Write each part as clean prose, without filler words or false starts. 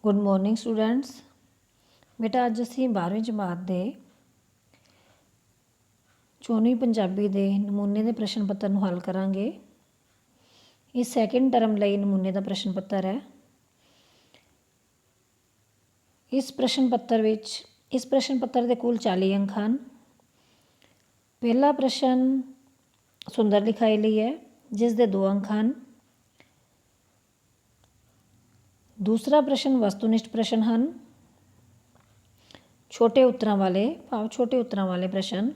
Good morning students. ਬੇਟਾ ਅੱਜ ਅਸੀਂ 12ਵੀਂ ਜਮਾਤ ਦੇ 24ਵੀਂ ਪੰਜਾਬੀ ਦੇ ਨਮੂਨੇ ਦੇ ਪ੍ਰਸ਼ਨ ਪੱਤਰ ਨੂੰ ਹੱਲ ਕਰਾਂਗੇ। ਇਹ ਸੈਕਿੰਡ ਟਰਮ ਲਈ ਨਮੂਨੇ ਦਾ ਪ੍ਰਸ਼ਨ ਪੱਤਰ ਹੈ। ਇਸ ਪ੍ਰਸ਼ਨ ਪੱਤਰ ਦੇ ਕੁੱਲ 40 ਅੰਕ ਹਨ। ਪਹਿਲਾ ਪ੍ਰਸ਼ਨ ਸੁੰਦਰ ਲਿਖਾਈ ਲਈ ਹੈ, ਜਿਸ ਦੇ 2 ਅੰਕ ਹਨ। ਦੂਸਰਾ ਪ੍ਰਸ਼ਨ ਵਸਤੂਨਿਸ਼ਟ ਪ੍ਰਸ਼ਨ ਹਨ। ਛੋਟੇ ਉੱਤਰਾਂ ਵਾਲੇ ਪ੍ਰਸ਼ਨ,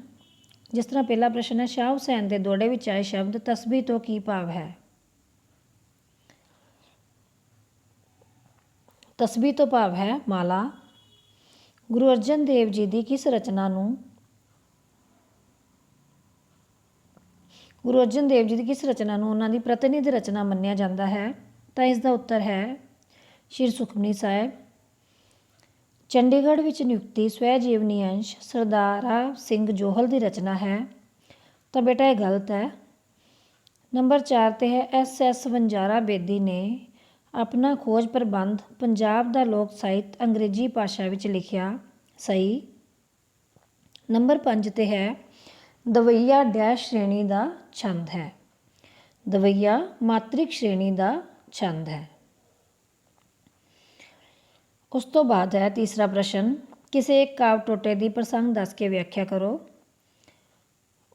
ਜਿਸ ਤਰ੍ਹਾਂ ਪਹਿਲਾ ਪ੍ਰਸ਼ਨ ਹੈ, ਸ਼ਾਹ ਹੁਸੈਨ ਦੇ ਦੋੜੇ ਵਿੱਚ ਆਏ ਸ਼ਬਦ ਤਸਬੀਹ ਤੋਂ ਕੀ ਭਾਵ ਹੈ। ਤਸਬੀਹ ਤੋਂ ਭਾਵ ਹੈ ਮਾਲਾ। ਗੁਰੂ ਅਰਜਨ ਦੇਵ ਜੀ ਦੀ ਕਿਸ ਰਚਨਾ ਨੂੰ ਉਹਨਾਂ ਦੀ ਪ੍ਰਤੀਨਿਧ ਰਚਨਾ ਮੰਨਿਆ ਜਾਂਦਾ ਹੈ? ਤਾਂ ਇਸ ਦਾ ਉੱਤਰ ਹੈ ਸ਼੍ਰੀ ਸੁਖਮਨੀ ਸਾਹਿਬ। ਚੰਡੀਗੜ੍ਹ ਵਿੱਚ ਨਿਯੁਕਤੀ ਸਵੈ ਜੀਵਨੀ ਅੰਸ਼ ਸਰਦਾਰਾ ਸਿੰਘ ਜੋਹਲ ਦੀ ਰਚਨਾ ਹੈ। ਤਾਂ ਬੇਟਾ ਇਹ ਗਲਤ ਹੈ। ਨੰਬਰ 4 'ਤੇ ਹੈ SS ਵਣਜਾਰਾ ਬੇਦੀ ਨੇ ਆਪਣਾ ਖੋਜ ਪ੍ਰਬੰਧ ਪੰਜਾਬ ਦਾ ਲੋਕ ਸਾਹਿਤ ਅੰਗਰੇਜ਼ੀ ਭਾਸ਼ਾ ਵਿੱਚ ਲਿਖਿਆ। ਸਹੀ। ਨੰਬਰ 5 'ਤੇ ਹੈ ਦਵਈਆ ਡੈਸ਼ ਸ਼੍ਰੇਣੀ ਦਾ ਛੰਦ ਹੈ। ਦਵਈਆ ਮਾਤ੍ਰਿਕ ਸ਼੍ਰੇਣੀ ਦਾ ਛੰਦ ਹੈ। ਉਸ ਤੋਂ ਬਾਅਦ ਹੈ ਤੀਸਰਾ ਪ੍ਰਸ਼ਨ, ਕਿਸੇ ਇੱਕ ਕਾਵ ਟੋਟੇ ਦੀ ਪ੍ਰਸੰਗ ਦੱਸ ਕੇ ਵਿਆਖਿਆ ਕਰੋ।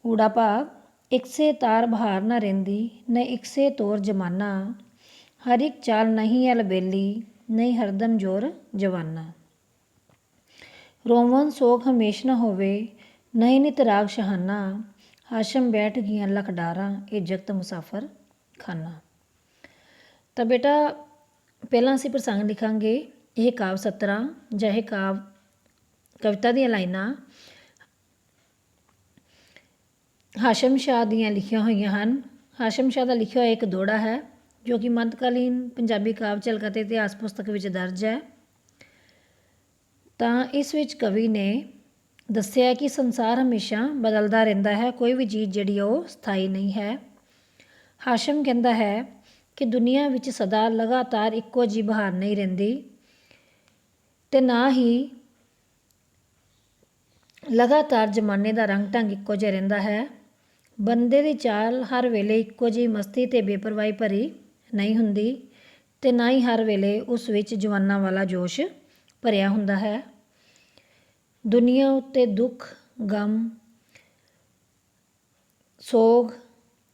ਊੜਾ ਭਾਗ, ਇਕਸੇ ਤਾਰ ਬਹਾਰ ਨਾ ਰਹਿੰਦੀ, ਨ ਇਕਸੇ ਤੋਰ ਜਮਾਨਾ, ਹਰ ਇੱਕ ਚਾਲ ਨਹੀਂ ਅਲਬੇਲੀ, ਨਹੀਂ ਹਰਦਮ ਜੋਰ ਜਵਾਨਾ। ਰੋਵਨ ਸੋਗ ਹਮੇਸ਼ ਨਾ ਹੋਵੇ, ਨਹੀਂ ਨਿਤ ਰਾਗ ਸ਼ਹਾਨਾ, ਹਾਸ਼ਮ ਬੈਠ ਗਈਆਂ ਲੱਖ ਡਾਰਾਂ, ਇਹ ਜਗਤ ਮੁਸਾਫਰ ਖਾਨਾ। ਤਾਂ ਬੇਟਾ ਪਹਿਲਾਂ ਅਸੀਂ ਪ੍ਰਸੰਗ ਲਿਖਾਂਗੇ। ਇਹ ਕਾਵ ਸਤਰਾਂ ਜਾਂ ਇਹ ਕਵਿਤਾ ਦੀਆਂ ਲਾਈਨਾਂ ਹਾਸ਼ਮ ਸ਼ਾਹ ਦੀਆਂ ਲਿਖੀਆਂ ਹੋਈਆਂ ਹਨ। ਹਾਸ਼ਮ ਸ਼ਾਹ ਦਾ ਲਿਖਿਆ ਹੋਇਆ ਇੱਕ ਦੋੜਾ ਹੈ, ਜੋ ਕਿ ਮੱਧਕਾਲੀਨ ਪੰਜਾਬੀ ਕਾਵ ਝਲਕ ਅਤੇ ਇਤਿਹਾਸ ਪੁਸਤਕ ਵਿੱਚ ਦਰਜ ਹੈ। ਤਾਂ ਇਸ ਵਿੱਚ ਕਵੀ ਨੇ ਦੱਸਿਆ ਕਿ ਸੰਸਾਰ ਹਮੇਸ਼ਾ ਬਦਲਦਾ ਰਹਿੰਦਾ ਹੈ, ਕੋਈ ਵੀ ਚੀਜ਼ ਜਿਹੜੀ ਉਹ ਸਥਾਈ ਨਹੀਂ ਹੈ। ਹਾਸ਼ਮ ਕਹਿੰਦਾ ਹੈ ਕਿ ਦੁਨੀਆ ਵਿੱਚ ਸਦਾ ਲਗਾਤਾਰ ਇੱਕੋ ਜਿਹੀ ਬਹਾਰ ਨਹੀਂ ਰਹਿੰਦੀ, ਅਤੇ ਨਾ ਹੀ ਲਗਾਤਾਰ ਜ਼ਮਾਨੇ ਦਾ ਰੰਗ ਢੰਗ ਇੱਕੋ ਜਿਹਾ ਰਹਿੰਦਾ ਹੈ। ਬੰਦੇ ਦੀ ਚਾਲ ਹਰ ਵੇਲੇ ਇੱਕੋ ਜਿਹੀ ਮਸਤੀ ਅਤੇ ਬੇਪਰਵਾਹੀ ਭਰੀ ਨਹੀਂ ਹੁੰਦੀ, ਅਤੇ ਨਾ ਹੀ ਹਰ ਵੇਲੇ ਉਸ ਵਿੱਚ ਜਵਾਨਾਂ ਵਾਲਾ ਜੋਸ਼ ਭਰਿਆ ਹੁੰਦਾ ਹੈ। ਦੁਨੀਆ ਉੱਤੇ ਦੁੱਖ, ਗਮ, ਸੋਗ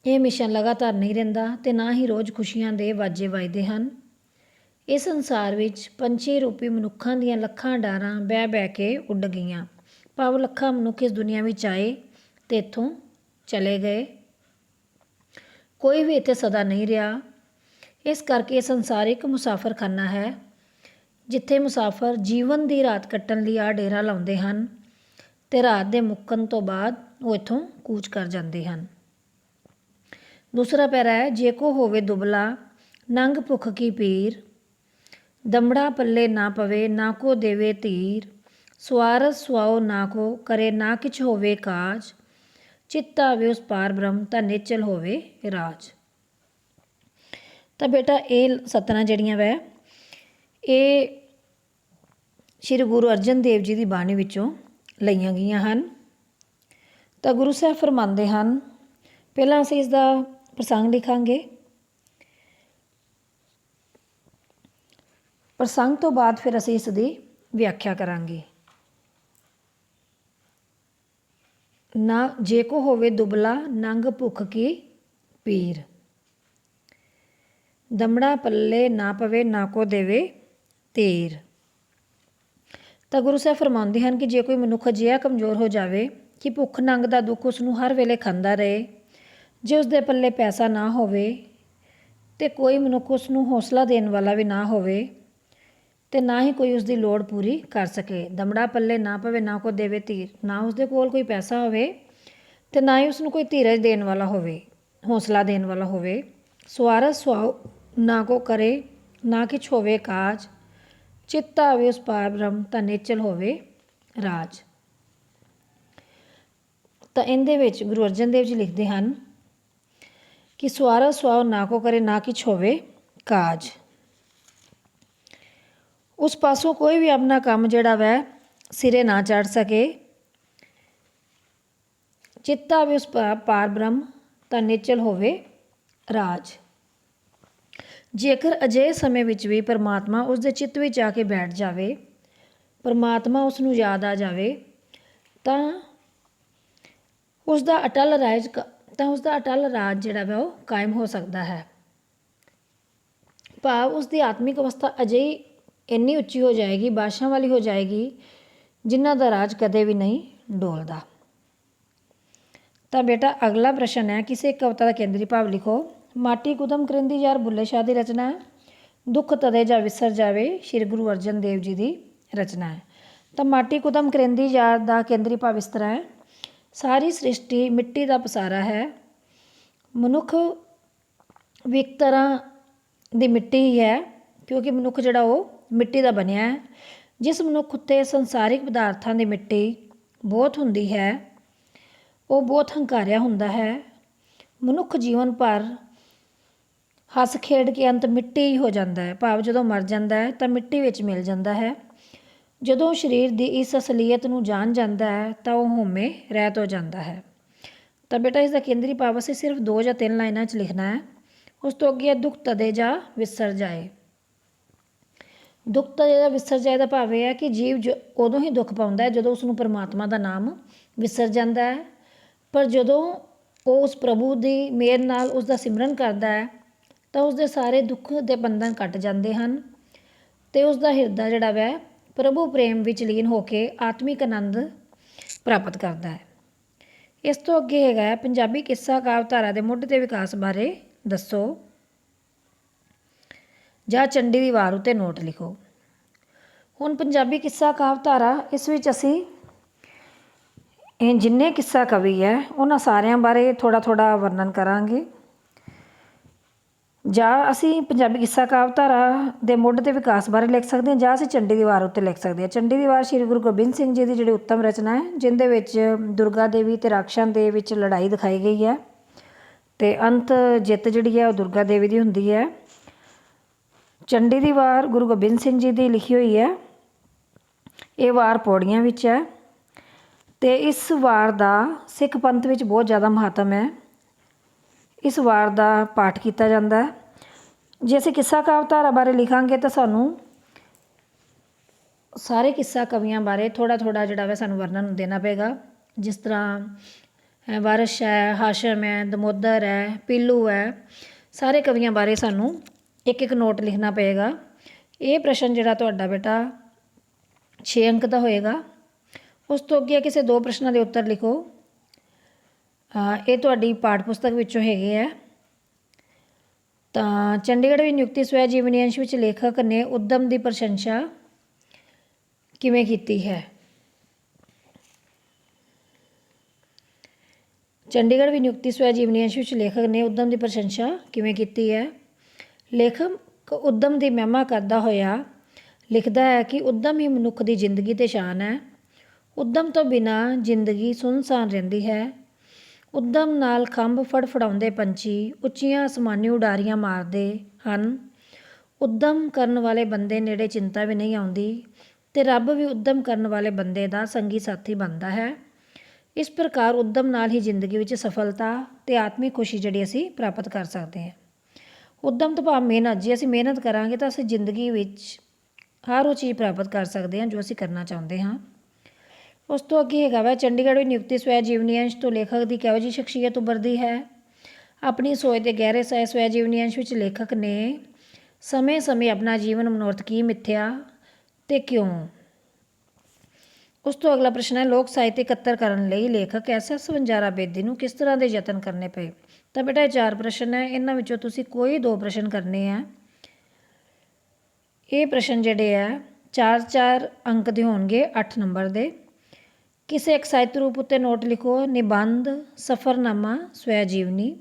ਇਹ ਹਮੇਸ਼ਾ ਲਗਾਤਾਰ ਨਹੀਂ ਰਹਿੰਦਾ, ਅਤੇ ਨਾ ਹੀ ਰੋਜ਼ ਖੁਸ਼ੀਆਂ ਦੇ ਵਾਜੇ ਵੱਜਦੇ ਹਨ। ਇਸ ਸੰਸਾਰ ਵਿੱਚ ਪੰਛੀ ਰੂਪੀ ਮਨੁੱਖਾਂ ਦੀਆਂ ਲੱਖਾਂ ਡਾਰਾਂ ਬਹਿ ਬਹਿ ਕੇ ਉੱਡ ਗਈਆਂ, ਭਾਵ ਲੱਖਾਂ ਮਨੁੱਖ ਇਸ ਦੁਨੀਆ ਵਿੱਚ ਆਏ ਅਤੇ ਇੱਥੋਂ ਚਲੇ ਗਏ। ਕੋਈ ਵੀ ਇੱਥੇ ਸਦਾ ਨਹੀਂ ਰਿਹਾ। ਇਸ ਕਰਕੇ ਇਹ ਸੰਸਾਰ ਇੱਕ ਮੁਸਾਫਰਖਾਨਾ ਹੈ, ਜਿੱਥੇ ਮੁਸਾਫਰ ਜੀਵਨ ਦੀ ਰਾਤ ਕੱਟਣ ਲਈ ਆ ਡੇਰਾ ਲਾਉਂਦੇ ਹਨ, ਅਤੇ ਰਾਤ ਦੇ ਮੁੱਕਣ ਤੋਂ ਬਾਅਦ ਉਹ ਇੱਥੋਂ ਕੂਚ ਕਰ ਜਾਂਦੇ ਹਨ। ਦੂਸਰਾ ਪੈਰਾ ਹੈ, ਜੇ ਕੋ ਹੋਵੇ ਦੁਬਲਾ ਨੰਗ ਭੁੱਖ ਕੀ ਪੀਰ, ਦਮੜਾ ਪੱਲੇ ਨਾ ਪਵੇ ਨਾ ਕੋ ਦੇਵੇ ਧੀਰ, ਸਵਾਰਸ ਸੁਆਓ ਨਾ ਕੋ ਕਰੇ ਨਾ ਕਿਛ ਹੋਵੇ ਕਾਜ, ਚਿੱਤ ਆਵੇ ਉਸ ਪਾਰ ਬ੍ਰਹਮ ਤਾਂ ਨਿਚਲ ਹੋਵੇ ਰਾਜ। ਤਾਂ ਬੇਟਾ ਇਹ ਸਤਰਾਂ ਜਿਹੜੀਆਂ ਵੈ ਇਹ ਸ਼੍ਰੀ ਗੁਰੂ ਅਰਜਨ ਦੇਵ ਜੀ ਦੀ ਬਾਣੀ ਵਿੱਚੋਂ ਲਈਆਂ ਗਈਆਂ ਹਨ। ਤਾਂ ਗੁਰੂ ਸਾਹਿਬ ਫਰਮਾਉਂਦੇ ਹਨ, ਪਹਿਲਾਂ ਅਸੀਂ ਇਸ ਦਾ ਪ੍ਰਸੰਗ ਲਿਖਾਂਗੇ। ਪ੍ਰਸੰਗ ਤੋਂ ਬਾਅਦ ਫਿਰ ਅਸੀਂ ਇਸ ਦੀ ਵਿਆਖਿਆ ਕਰਾਂਗੇ। ਨਾ ਜੇ ਕੋ ਹੋਵੇ ਦੁਬਲਾ ਨੰਗ ਭੁੱਖ ਕੀ ਪੀਰ, ਦਮੜਾ ਪੱਲੇ ਨਾ ਪਵੇ ਨਾ ਕੋ ਦੇਵੇ ਧੀਰ। ਤਾਂ ਗੁਰੂ ਸਾਹਿਬ ਫਰਮਾਉਂਦੇ ਹਨ ਕਿ ਜੇ ਕੋਈ ਮਨੁੱਖ ਅਜਿਹਾ ਕਮਜ਼ੋਰ ਹੋ ਜਾਵੇ ਕਿ ਭੁੱਖ ਨੰਗ ਦਾ ਦੁੱਖ ਉਸ ਨੂੰ ਹਰ ਵੇਲੇ ਖਾਂਦਾ ਰਹੇ, ਜੇ ਉਸਦੇ ਪੱਲੇ ਪੈਸਾ ਨਾ ਹੋਵੇ, ਅਤੇ ਕੋਈ ਮਨੁੱਖ ਉਸ ਨੂੰ ਹੌਸਲਾ ਦੇਣ ਵਾਲਾ ਵੀ ਨਾ ਹੋਵੇ, ਅਤੇ ਨਾ ਹੀ ਕੋਈ ਉਸਦੀ ਲੋੜ ਪੂਰੀ ਕਰ ਸਕੇ। ਦਮੜਾ ਪੱਲੇ ਨਾ ਪਵੇ ਨਾ ਕੋ ਦੇਵੇ ਧੀਰ, ਨਾ ਉਸਦੇ ਕੋਲ ਕੋਈ ਪੈਸਾ ਹੋਵੇ ਅਤੇ ਨਾ ਹੀ ਉਸਨੂੰ ਕੋਈ ਧੀਰਜ ਦੇਣ ਵਾਲਾ ਹੋਵੇ, ਹੌਸਲਾ ਦੇਣ ਵਾਲਾ ਹੋਵੇ। ਸਵਾਰਸ ਸੁਆਓ ਨਾ ਕੋ ਕਰੇ ਨਾ ਕਿਛ ਹੋਵੇ ਕਾਜ, ਚਿੱਤ ਆਵੇ ਉਸ ਪਾਰ ਬ੍ਰਹਮ ਤਾਂ ਨਿਚਲ ਹੋਵੇ ਰਾਜ। ਤਾਂ ਇਹਦੇ ਵਿੱਚ ਗੁਰੂ ਅਰਜਨ ਦੇਵ ਜੀ ਲਿਖਦੇ ਹਨ ਕਿ ਸਵਾਰਸ ਸੁਆਓ ਨਾ ਕੋ ਕਰੇ ਨਾ ਕਿਛ ਹੋਵੇ ਕਾਜ। ਉਸ ਪਾਸੋਂ ਕੋਈ ਵੀ ਆਪਣਾ ਕੰਮ ਜਿਹੜਾ ਵੈ ਸਿਰੇ ਨਾ ਚੜ ਸਕੇ। ਚਿੱਤਾ ਵੀ ਉਸ ਪਾਰ ਬ੍ਰਹਮ ਤਾਂ ਨਿਚਲ ਹੋਵੇ ਰਾਜ। ਜੇਕਰ ਅਜਿਹੇ ਸਮੇਂ ਵਿੱਚ ਵੀ ਪਰਮਾਤਮਾ ਉਸ ਦੇ ਚਿੱਤ ਵਿੱਚ ਆ ਕੇ ਬੈਠ ਜਾਵੇ, ਪਰਮਾਤਮਾ ਉਸ ਨੂੰ ਯਾਦ ਆ ਜਾਵੇ, ਤਾਂ ਉਸ ਦਾ ਅਟਲ ਰਾਜ ਜਿਹੜਾ ਵਾ ਉਹ ਕਾਇਮ ਹੋ ਸਕਦਾ ਹੈ। ਭਾਵ ਉਸ ਦੀ ਆਤਮਿਕ ਅਵਸਥਾ ਅਜਿਹੀ ਇੰਨੀ ਉੱਚੀ ਹੋ ਜਾਏਗੀ, ਬਾਦਸ਼ਾਹ ਵਾਲੀ ਹੋ ਜਾਏਗੀ, ਜਿਨ੍ਹਾਂ ਦਾ ਰਾਜ ਕਦੇ ਵੀ ਨਹੀਂ ਡੋਲਦਾ। ਤਾਂ ਬੇਟਾ ਅਗਲਾ ਪ੍ਰਸ਼ਨ ਹੈ, ਕਿਸੇ ਕਵਿਤਾ ਦਾ ਕੇਂਦਰੀ ਭਾਵ ਲਿਖੋ। ਮਾਟੀ ਕੁਦਮ ਕਰਿੰਦੀ ਯਾਰ ਬੁੱਲੇ ਸ਼ਾਹ ਦੀ ਰਚਨਾ ਹੈ। ਦੁੱਖ ਤਦੇ ਜਾ ਵਿਸਰ ਜਾਵੇ ਸ਼੍ਰੀ ਗੁਰੂ ਅਰਜਨ ਦੇਵ ਜੀ ਦੀ ਰਚਨਾ ਹੈ। ਤਾਂ ਮਾਟੀ ਕੁਦਮ ਕਰਿੰਦੀ ਯਾਰ ਦਾ ਕੇਂਦਰੀ ਭਾਵ ਇਸ ਤਰ੍ਹਾਂ ਹੈ, ਸਾਰੀ ਸ੍ਰਿਸ਼ਟੀ ਮਿੱਟੀ ਦਾ ਪਸਾਰਾ ਹੈ। ਮਨੁੱਖ ਵੀ ਇੱਕ ਤਰ੍ਹਾਂ ਦੀ ਮਿੱਟੀ ਹੀ ਹੈ, ਕਿਉਂਕਿ ਮਨੁੱਖ ਜਿਹੜਾ ਉਹ ਮਿੱਟੀ ਦਾ ਬਣਿਆ ਹੈ। ਜਿਸ ਮਨੁੱਖ ਉੱਤੇ ਸੰਸਾਰਿਕ ਪਦਾਰਥਾਂ ਦੀ ਮਿੱਟੀ ਬਹੁਤ ਹੁੰਦੀ ਹੈ, ਉਹ ਬਹੁਤ ਹੰਕਾਰਿਆ ਹੁੰਦਾ ਹੈ। ਮਨੁੱਖ ਜੀਵਨ ਭਰ ਹੱਸ ਖੇਡ ਕੇ ਅੰਤ ਮਿੱਟੀ ਹੀ ਹੋ ਜਾਂਦਾ ਹੈ। ਭਾਵ ਜਦੋਂ ਮਰ ਜਾਂਦਾ ਹੈ ਤਾਂ ਮਿੱਟੀ ਵਿੱਚ ਮਿਲ ਜਾਂਦਾ ਹੈ। ਜਦੋਂ ਸਰੀਰ ਦੀ ਇਸ ਅਸਲੀਅਤ ਨੂੰ ਜਾਣ ਜਾਂਦਾ ਹੈ ਤਾਂ ਉਹ ਹਉਮੈ ਰਹਿਤ ਹੋ ਜਾਂਦਾ ਹੈ। ਤਾਂ ਬੇਟਾ ਇਸ ਦਾ ਕੇਂਦਰੀ ਭਾਵ ਅਸੀਂ ਸਿਰਫ 2 ਜਾਂ 3 ਲਾਈਨਾਂ 'ਚ ਲਿਖਣਾ ਹੈ। ਉਸ ਤੋਂ ਅੱਗੇ ਦੁੱਖ ਤਦੇ ਜਾ ਵਿਸਰ ਜਾਏ। ਦੁੱਖ ਤਦੇ ਜਾ ਵਿਸਰ ਜਾਏ ਦਾ ਭਾਵ ਇਹ ਹੈ ਕਿ ਜੀਵ ਉਦੋਂ ਹੀ ਦੁੱਖ ਪਾਉਂਦਾ ਹੈ ਜਦੋਂ ਉਸ ਨੂੰ ਪਰਮਾਤਮਾ ਦਾ ਨਾਮ ਵਿਸਰ ਜਾਂਦਾ ਹੈ। ਪਰ ਜਦੋਂ ਉਹ ਉਸ ਪ੍ਰਭੂ ਦੀ ਮਿਹਰ ਨਾਲ ਉਸ ਦਾ ਸਿਮਰਨ ਕਰਦਾ ਹੈ ਤਾਂ ਉਸ ਦੇ ਸਾਰੇ ਦੁੱਖ ਦੇ ਬੰਧਨ ਕੱਟ ਜਾਂਦੇ ਹਨ ਅਤੇ ਉਸ ਦਾ ਹਿਰਦਾ ਜਿਹੜਾ ਵੈ ਪ੍ਰਭੂ ਪ੍ਰੇਮ ਵਿੱਚ ਲੀਨ ਹੋ ਕੇ ਆਤਮਿਕ ਆਨੰਦ ਪ੍ਰਾਪਤ ਕਰਦਾ ਹੈ। ਇਸ ਤੋਂ ਅੱਗੇ ਹੈਗਾ ਹੈ, ਪੰਜਾਬੀ ਕਿੱਸਾ ਕਾਵਿ ਧਾਰਾ ਦੇ ਮੁੱਢ ਤੇ ਵਿਕਾਸ ਬਾਰੇ ਦੱਸੋ ਜਾਂ ਚੰਡੀ ਦੀ ਵਾਰ ਉੱਤੇ ਨੋਟ ਲਿਖੋ। ਹੁਣ ਪੰਜਾਬੀ ਕਿੱਸਾ ਕਾਵਿ ਧਾਰਾ, ਇਸ ਵਿੱਚ ਅਸੀਂ ਜਿੰਨੇ ਕਿੱਸਾ ਕਵੀ ਹੈ ਉਹਨਾਂ ਸਾਰਿਆਂ ਬਾਰੇ ਥੋੜ੍ਹਾ ਵਰਣਨ ਕਰਾਂਗੇ। ਜਾਂ ਅਸੀਂ ਪੰਜਾਬੀ ਕਿੱਸਾ ਕਾਵਿ ਧਾਰਾ ਦੇ ਮੁੱਢ ਤੇ ਵਿਕਾਸ ਬਾਰੇ ਲਿਖ ਸਕਦੇ ਹਾਂ, ਜਾਂ ਅਸੀਂ ਚੰਡੀ ਦੀ ਵਾਰ ਉੱਤੇ ਲਿਖ ਸਕਦੇ ਹਾਂ। ਚੰਡੀ ਦੀ ਵਾਰ ਸ਼੍ਰੀ ਗੁਰੂ ਗੋਬਿੰਦ ਸਿੰਘ ਜੀ ਦੀ ਜਿਹੜੀ ਉੱਤਮ ਰਚਨਾ ਹੈ, ਜਿਹਦੇ ਵਿੱਚ ਦੁਰਗਾ ਦੇਵੀ ਅਤੇ ਰਾਖਸ਼ਾਂ ਦੇ ਵਿੱਚ ਲੜਾਈ ਦਿਖਾਈ ਗਈ ਹੈ ਅਤੇ ਅੰਤ ਜਿੱਤ ਜਿਹੜੀ ਹੈ ਉਹ ਦੁਰਗਾ ਦੇਵੀ ਦੀ ਹੁੰਦੀ ਹੈ। ਚੰਡੀ ਦੀ ਵਾਰ ਗੁਰੂ ਗੋਬਿੰਦ ਸਿੰਘ ਜੀ ਦੀ ਲਿਖੀ ਹੋਈ ਹੈ। ਇਹ ਵਾਰ ਪੌੜੀਆਂ ਵਿੱਚ ਹੈ ਅਤੇ ਇਸ ਵਾਰ ਦਾ ਸਿੱਖ ਪੰਥ ਵਿੱਚ ਬਹੁਤ ਜ਼ਿਆਦਾ ਮਹੱਤਵ ਹੈ। ਇਸ ਵਾਰ ਦਾ ਪਾਠ ਕੀਤਾ ਜਾਂਦਾ ਹੈ। ਜੇ ਅਸੀਂ ਕਿੱਸਾ ਕਾਵਿ ਧਾਰਾ ਬਾਰੇ ਲਿਖਾਂਗੇ ਤਾਂ ਸਾਨੂੰ ਸਾਰੇ ਕਿੱਸਾ ਕਵੀਆਂ ਬਾਰੇ ਥੋੜ੍ਹਾ ਜਿਹੜਾ ਵਾ ਸਾਨੂੰ ਵਰਣਨ ਦੇਣਾ ਪਏਗਾ। ਜਿਸ ਤਰ੍ਹਾਂ ਵਾਰਿਸ ਹੈ, ਹਾਸ਼ਮ ਹੈ, ਦਮੋਦਰ ਹੈ, ਪੀਲੂ ਹੈ, ਸਾਰੇ ਕਵੀਆਂ ਬਾਰੇ ਸਾਨੂੰ ਇੱਕ ਨੋਟ ਲਿਖਣਾ ਪਏਗਾ। ਇਹ ਪ੍ਰਸ਼ਨ ਜਿਹੜਾ ਤੁਹਾਡਾ ਬੇਟਾ 6 ਅੰਕ ਦਾ ਹੋਏਗਾ। ਉਸ ਤੋਂ ਅੱਗੇ ਕਿਸੇ 2 ਪ੍ਰਸ਼ਨਾਂ ਦੇ ਉੱਤਰ ਲਿਖੋ। ਇਹ ਤੁਹਾਡੀ ਪਾਠ ਪੁਸਤਕ ਵਿੱਚੋਂ ਹੈਗੇ ਹੈ। ਤਾਂ ਚੰਡੀਗੜ੍ਹ ਵਿੱਚ ਨਿਯੁਕਤੀ ਸਵੈ ਜੀਵਨੀ ਅੰਸ਼ ਵਿੱਚ ਲੇਖਕ ਨੇ ਉੱਦਮ ਦੀ ਪ੍ਰਸ਼ੰਸਾ ਕਿਵੇਂ ਕੀਤੀ ਹੈ? ਚੰਡੀਗੜ੍ਹ ਵਿੱਚ ਨਿਯੁਕਤੀ ਸਵੈ ਜੀਵਨੀ ਅੰਸ਼ ਵਿੱਚ ਲੇਖਕ ਨੇ ਉੱਦਮ ਦੀ ਪ੍ਰਸ਼ੰਸਾ ਕਿਵੇਂ ਕੀਤੀ ਹੈ? ਲੇਖਕ ਉੱਦਮ ਦੀ ਮਹਿਮਾ ਕਰਦਾ ਹੋਇਆ ਲਿਖਦਾ ਹੈ ਕਿ ਉੱਦਮ ਹੀ ਮਨੁੱਖ ਦੀ ਜ਼ਿੰਦਗੀ ਤੇ ਸ਼ਾਨ ਹੈ। ਉੱਦਮ ਤੋਂ ਬਿਨਾਂ ਜ਼ਿੰਦਗੀ ਸੁੰਨਸਾਨ ਰਹਿੰਦੀ ਹੈ। ਉੱਦਮ ਨਾਲ ਖੰਭ ਫੜਫੜਾਉਂਦੇ ਪੰਛੀ ਉੱਚੀਆਂ ਅਸਮਾਨੀ ਉਡਾਰੀਆਂ ਮਾਰਦੇ ਹਨ। ਉੱਦਮ ਕਰਨ ਵਾਲੇ ਬੰਦੇ ਨੇੜੇ ਚਿੰਤਾ ਵੀ ਨਹੀਂ ਆਉਂਦੀ ਅਤੇ ਰੱਬ ਵੀ ਉੱਦਮ ਕਰਨ ਵਾਲੇ ਬੰਦੇ ਦਾ ਸੰਗੀ ਸਾਥੀ ਬਣਦਾ ਹੈ। ਇਸ ਪ੍ਰਕਾਰ ਉੱਦਮ ਨਾਲ ਹੀ ਜ਼ਿੰਦਗੀ ਵਿੱਚ ਸਫਲਤਾ ਅਤੇ ਆਤਮਿਕ ਖੁਸ਼ੀ ਜਿਹੜੀ ਅਸੀਂ ਪ੍ਰਾਪਤ ਕਰ ਸਕਦੇ ਹਾਂ। ਉੱਦਮ ਤੋਂ ਭਾਵ ਮਿਹਨਤ। ਜੇ ਅਸੀਂ ਮਿਹਨਤ ਕਰਾਂਗੇ ਤਾਂ ਅਸੀਂ ਜ਼ਿੰਦਗੀ ਵਿੱਚ ਹਰ ਉਹ ਚੀਜ਼ ਪ੍ਰਾਪਤ ਕਰ ਸਕਦੇ ਹਾਂ ਜੋ ਅਸੀਂ ਕਰਨਾ ਚਾਹੁੰਦੇ ਹਾਂ। ਉਸ ਤੋਂ ਅੱਗੇ ਹੈਗਾ ਵਾ ਚੰਡੀਗੜ੍ਹ ਵਿੱਚ ਨਿਯੁਕਤੀ ਸਵੈ ਜੀਵਨੀ ਅੰਸ਼ ਤੋਂ ਲੇਖਕ ਦੀ ਕਿਹੋ ਜਿਹੀ ਸ਼ਖਸੀਅਤ ਉੱਭਰਦੀ ਹੈ? ਆਪਣੀ ਸੋਚ ਦੇ ਗਹਿਰੇ ਸਾਏ ਸਵੈ ਜੀਵਨੀ ਅੰਸ਼ ਵਿੱਚ ਲੇਖਕ ਨੇ ਸਮੇਂ ਆਪਣਾ ਜੀਵਨ ਮਨੋਰਥ ਕੀ ਮਿੱਥਿਆ ਅਤੇ ਕਿਉਂ? ਉਸ ਤੋਂ ਅਗਲਾ ਪ੍ਰਸ਼ਨ ਹੈ, ਲੋਕ ਸਾਹਿਤ ਇਕੱਤਰ ਕਰਨ ਲਈ ਲੇਖਕ SS ਵਣਜਾਰਾ ਬੇਦੀ ਨੂੰ ਕਿਸ ਤਰ੍ਹਾਂ ਦੇ ਯਤਨ ਕਰਨੇ ਪਏ? ਤਾਂ ਬੇਟਾ ਇਹ 4 ਪ੍ਰਸ਼ਨ ਹੈ। ਇਹਨਾਂ ਵਿੱਚੋਂ ਤੁਸੀਂ ਕੋਈ 2 ਪ੍ਰਸ਼ਨ ਕਰਨੇ ਆ। ਇਹ ਪ੍ਰਸ਼ਨ ਜਿਹੜੇ ਆ 4 ਅੰਕ ਦੇ ਹੋਣਗੇ, 8 ਨੰਬਰ ਦੇ। ਕਿਸੇ ਇੱਕ ਸਾਹਿਤ ਰੂਪ ਉੱਤੇ ਨੋਟ ਲਿਖੋ। ਨਿਬੰਧ, ਸਫ਼ਰਨਾਮਾ, ਸਵੈ ਜੀਵਨੀ।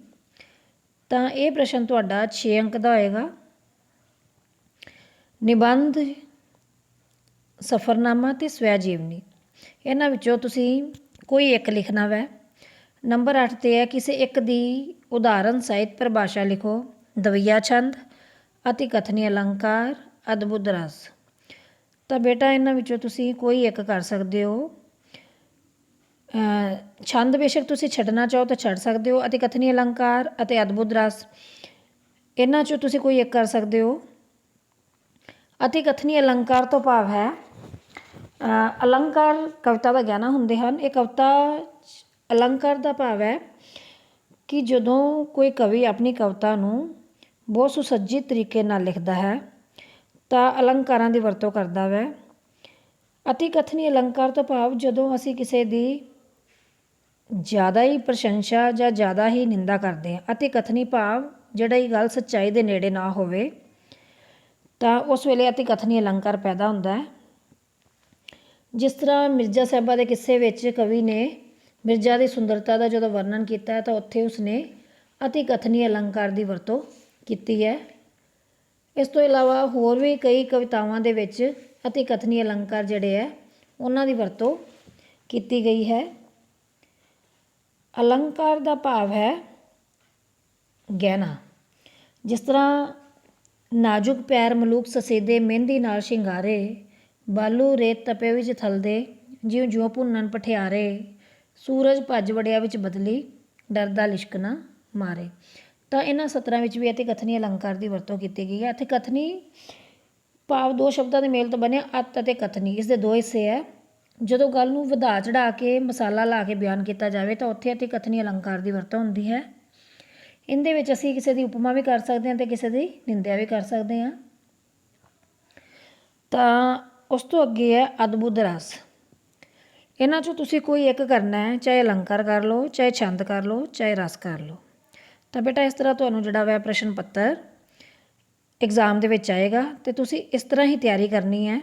ਤਾਂ ਇਹ ਪ੍ਰਸ਼ਨ ਤੁਹਾਡਾ 6 ਅੰਕ ਦਾ ਹੋਏਗਾ। ਨਿਬੰਧ, ਸਫ਼ਰਨਾਮਾ ਅਤੇ ਸਵੈ ਜੀਵਨੀ, ਇਹਨਾਂ ਵਿੱਚੋਂ ਤੁਸੀਂ ਕੋਈ ਇੱਕ ਲਿਖਣਾ ਵੈ। ਨੰਬਰ 8 'ਤੇ ਹੈ, ਕਿਸੇ ਇੱਕ ਦੀ ਉਦਾਹਰਨ ਸਾਹਿਤ ਪਰਿਭਾਸ਼ਾ ਲਿਖੋ। ਦਵਈਆ ਛੰਦ, ਅਤਿ ਕਥਨੀ ਅਲੰਕਾਰ, ਅਦਭੁਤ ਰਸ। ਤਾਂ ਬੇਟਾ ਇਹਨਾਂ ਵਿੱਚੋਂ ਤੁਸੀਂ ਕੋਈ ਇੱਕ ਕਰ ਸਕਦੇ ਹੋ। ਛੰਦ ਬੇਸ਼ੱਕ ਤੁਸੀਂ ਛੱਡਣਾ ਚਾਹੋ ਤਾਂ ਛੱਡ ਸਕਦੇ ਹੋ, ਅਤੇ ਕਥਨੀ ਅਲੰਕਾਰ ਅਤੇ ਅਦਭੁਤ ਰਸ ਇਹਨਾਂ 'ਚੋਂ ਤੁਸੀਂ ਕੋਈ ਇੱਕ ਕਰ ਸਕਦੇ ਹੋ। ਅਤੇ ਕਥਨੀ ਅਲੰਕਾਰ ਤੋਂ ਭਾਵ ਹੈ ਅਲੰਕਾਰ ਕਵਿਤਾ ਦਾ ਗਹਿਣਾ ਹੁੰਦੇ ਹਨ। ਇਹ ਕਵਿਤਾ ਅਲੰਕਾਰ ਦਾ ਭਾਵ ਹੈ ਕਿ ਜਦੋਂ ਕੋਈ ਕਵੀ ਆਪਣੀ ਕਵਿਤਾ ਨੂੰ ਬਹੁਤ ਸੁਸੱਜਿਤ ਤਰੀਕੇ ਨਾਲ ਲਿਖਦਾ ਹੈ ਤਾਂ ਅਲੰਕਾਰਾਂ ਦੀ ਵਰਤੋਂ ਕਰਦਾ ਵੈ। ਅਤੀ ਕਥਨੀ ਅਲੰਕਾਰ ਤੋਂ ਭਾਵ ਜਦੋਂ ਅਸੀਂ ਕਿਸੇ ਦੀ ਜ਼ਿਆਦਾ ਹੀ ਪ੍ਰਸ਼ੰਸਾ ਜਾਂ ਜ਼ਿਆਦਾ ਹੀ ਨਿੰਦਾ ਕਰਦੇ ਹਾਂ। ਅਤੀ ਕਥਨੀ ਭਾਵ ਜਿਹੜੀ ਗੱਲ ਸੱਚਾਈ ਦੇ ਨੇੜੇ ਨਾ ਹੋਵੇ ਤਾਂ ਉਸ ਵੇਲੇ ਅਤੀ ਕਥਨੀ ਅਲੰਕਾਰ ਪੈਦਾ ਹੁੰਦਾ ਹੈ। ਜਿਸ ਤਰ੍ਹਾਂ ਮਿਰਜ਼ਾ ਸਾਹਿਬਾਂ ਦੇ ਕਿੱਸੇ ਵਿੱਚ ਕਵੀ ਨੇ ਮਿਰਜ਼ਾ ਦੀ ਸੁੰਦਰਤਾ ਦਾ ਜਦੋਂ ਵਰਣਨ ਕੀਤਾ ਹੈ ਤਾਂ ਉੱਥੇ ਉਸਨੇ ਅਤੀ ਕਥਨੀ ਅਲੰਕਾਰ ਦੀ ਵਰਤੋਂ ਕੀਤੀ ਹੈ। ਇਸ ਤੋਂ ਇਲਾਵਾ ਹੋਰ ਵੀ ਕਈ ਕਵਿਤਾਵਾਂ ਦੇ ਵਿੱਚ ਅਤੀ ਕਥਨੀ ਅਲੰਕਾਰ ਜਿਹੜੇ ਹੈ ਉਹਨਾਂ ਦੀ ਵਰਤੋਂ ਕੀਤੀ ਗਈ ਹੈ। ਅਲੰਕਾਰ ਦਾ ਭਾਵ ਹੈ ਗਹਿਣਾ। ਜਿਸ ਤਰ੍ਹਾਂ ਨਾਜ਼ੁਕ ਪੈਰ ਮਲੂਕ ਸਸੇਦੇ ਮਹਿੰਦੀ ਨਾਲ ਸ਼ਿੰਗਾਰੇ, ਬਾਲੂ ਰੇਤ ਤਪੇ ਵਿੱਚ ਥਲਦੇ, ਜਿਉਂ ਜਿਉਂ ਭੁੰਨਣ ਪਠਿਆਰੇ, ਸੂਰਜ ਭੱਜ ਵੜਿਆ ਵਿੱਚ ਬਦਲੀ, ਡਰਦਾ ਲਿਸ਼ਕ ਨਾ ਮਾਰੇ। ਤਾਂ ਇਹਨਾਂ ਸਤਰਾਂ ਵਿੱਚ ਵੀ ਅਤੀ ਕਥਨੀ ਅਲੰਕਾਰ ਦੀ ਵਰਤੋਂ ਕੀਤੀ ਗਈ ਹੈ। ਅਤੇ ਕਥਨੀ ਭਾਵ ਦੋ ਸ਼ਬਦਾਂ ਦੇ ਮੇਲ ਤੋਂ ਬਣਿਆ ਅਤ ਅਤੇ ਕਥਨੀ। ਇਸ ਦੇ ਦੋ ਹਿੱਸੇ ਹੈ। ਜਦੋਂ ਗੱਲ ਨੂੰ ਵਧਾ ਚੜਾ ਕੇ ਮਸਾਲਾ ਲਾ ਕੇ ਬਿਆਨ ਕੀਤਾ ਜਾਵੇ ਤਾਂ ਉੱਥੇ ਅਤੀ ਕਥਨੀ ਅਲੰਕਾਰ ਦੀ ਵਰਤੋਂ ਹੁੰਦੀ ਹੈ। ਇਹਦੇ ਵਿੱਚ ਅਸੀਂ ਕਿਸੇ ਦੀ ਉਪਮਾ ਵੀ ਕਰ ਸਕਦੇ ਹਾਂ ਅਤੇ ਕਿਸੇ ਦੀ ਨਿੰਦਿਆ ਵੀ ਕਰ ਸਕਦੇ ਹਾਂ। ਤਾਂ ਉਸ ਤੋਂ ਅੱਗੇ ਹੈ ਅਦਭੁਤ ਰਸ। ਇਹਨਾਂ 'ਚੋਂ ਤੁਸੀਂ ਕੋਈ ਇੱਕ ਕਰਨਾ ਹੈ, ਚਾਹੇ ਅਲੰਕਾਰ ਕਰ ਲਓ, ਚਾਹੇ ਛੰਦ ਕਰ ਲਓ, ਚਾਹੇ ਰਸ ਕਰ ਲਓ। ਤਾਂ ਬੇਟਾ ਇਸ ਤਰ੍ਹਾਂ ਤੁਹਾਨੂੰ ਜਿਹੜਾ ਵੈ ਪ੍ਰਸ਼ਨ ਪੱਤਰ ਐਗਜ਼ਾਮ ਦੇ ਵਿੱਚ ਆਏਗਾ ਅਤੇ ਤੁਸੀਂ ਇਸ ਤਰ੍ਹਾਂ ਹੀ ਤਿਆਰੀ ਕਰਨੀ ਹੈ।